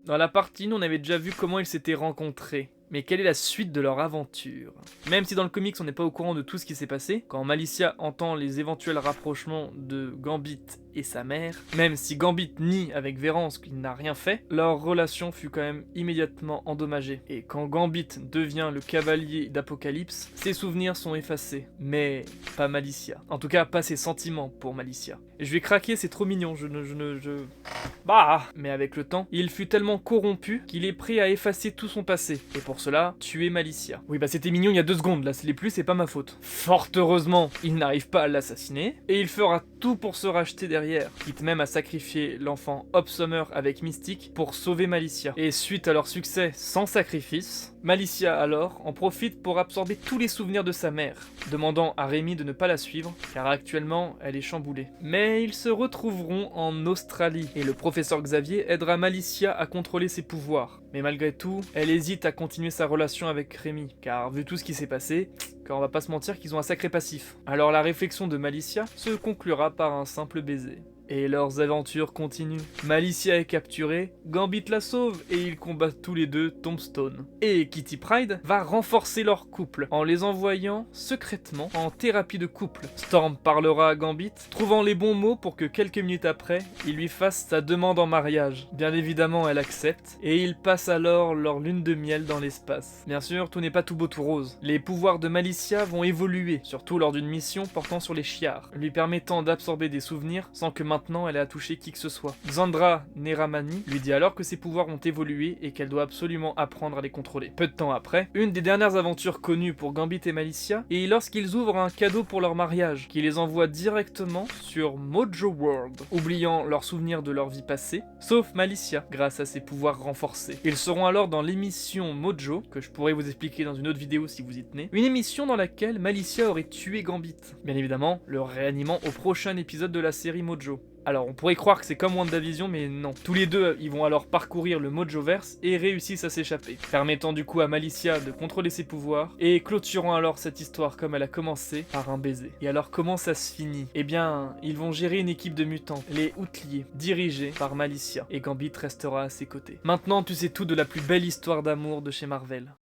Dans la partie 1, on avait déjà vu comment ils s'étaient rencontrés. Mais quelle est la suite de leur aventure? Même si dans le comics on n'est pas au courant de tout ce qui s'est passé, quand Malicia entend les éventuels rapprochements de Gambit et sa mère, même si Gambit nie avec Vérance qu'il n'a rien fait, leur relation fut quand même immédiatement endommagée. Et quand Gambit devient le cavalier d'Apocalypse, ses souvenirs sont effacés, mais pas Malicia. En tout cas, pas ses sentiments pour Malicia. Et je vais craquer, c'est trop mignon, Bah! Mais avec le temps, il fut tellement corrompu qu'il est prêt à effacer tout son passé. Et pour cela, tuer Malicia. Oui, bah c'était mignon il y a 2 secondes, là, c'est les plus, c'est pas ma faute. Fort heureusement, il n'arrive pas à l'assassiner, et il fera tout pour se racheter derrière, quitte même à sacrifier l'enfant Hobsummer avec Mystique pour sauver Malicia. Et suite à leur succès sans sacrifice, Malicia alors en profite pour absorber tous les souvenirs de sa mère, demandant à Rémi de ne pas la suivre, car actuellement elle est chamboulée. Mais ils se retrouveront en Australie, et le professeur Xavier aidera Malicia à contrôler ses pouvoirs. Mais malgré tout, elle hésite à continuer sa relation avec Rémi, car vu tout ce qui s'est passé, on va pas se mentir qu'ils ont un sacré passif. Alors la réflexion de Malicia se conclura par un simple baiser. Et leurs aventures continuent. Malicia est capturée, Gambit la sauve et ils combattent tous les deux Tombstone. Et Kitty Pryde va renforcer leur couple en les envoyant secrètement en thérapie de couple. Storm parlera à Gambit, trouvant les bons mots pour que quelques minutes après, il lui fasse sa demande en mariage. Bien évidemment, elle accepte et ils passent alors leur lune de miel dans l'espace. Bien sûr, tout n'est pas tout beau tout rose. Les pouvoirs de Malicia vont évoluer, surtout lors d'une mission portant sur les chiards, lui permettant d'absorber des souvenirs sans que maintenant elle ait à toucher qui que ce soit. Xandra Neramani lui dit alors que ses pouvoirs ont évolué et qu'elle doit absolument apprendre à les contrôler. Peu de temps après, une des dernières aventures connues pour Gambit et Malicia est lorsqu'ils ouvrent un cadeau pour leur mariage, qui les envoie directement sur Mojo World, oubliant leurs souvenirs de leur vie passée, sauf Malicia, grâce à ses pouvoirs renforcés. Ils seront alors dans l'émission Mojo, que je pourrais vous expliquer dans une autre vidéo si vous y tenez, une émission dans laquelle Malicia aurait tué Gambit, bien évidemment le réanimant au prochain épisode de la série Mojo. Alors on pourrait croire que c'est comme WandaVision, mais non. Tous les deux, ils vont alors parcourir le Mojoverse et réussissent à s'échapper, permettant du coup à Malicia de contrôler ses pouvoirs, et clôturant alors cette histoire comme elle a commencé, par un baiser. Et alors comment ça se finit? Eh bien, ils vont gérer une équipe de mutants, les Outliers, dirigés par Malicia, et Gambit restera à ses côtés. Maintenant tu sais tout de la plus belle histoire d'amour de chez Marvel.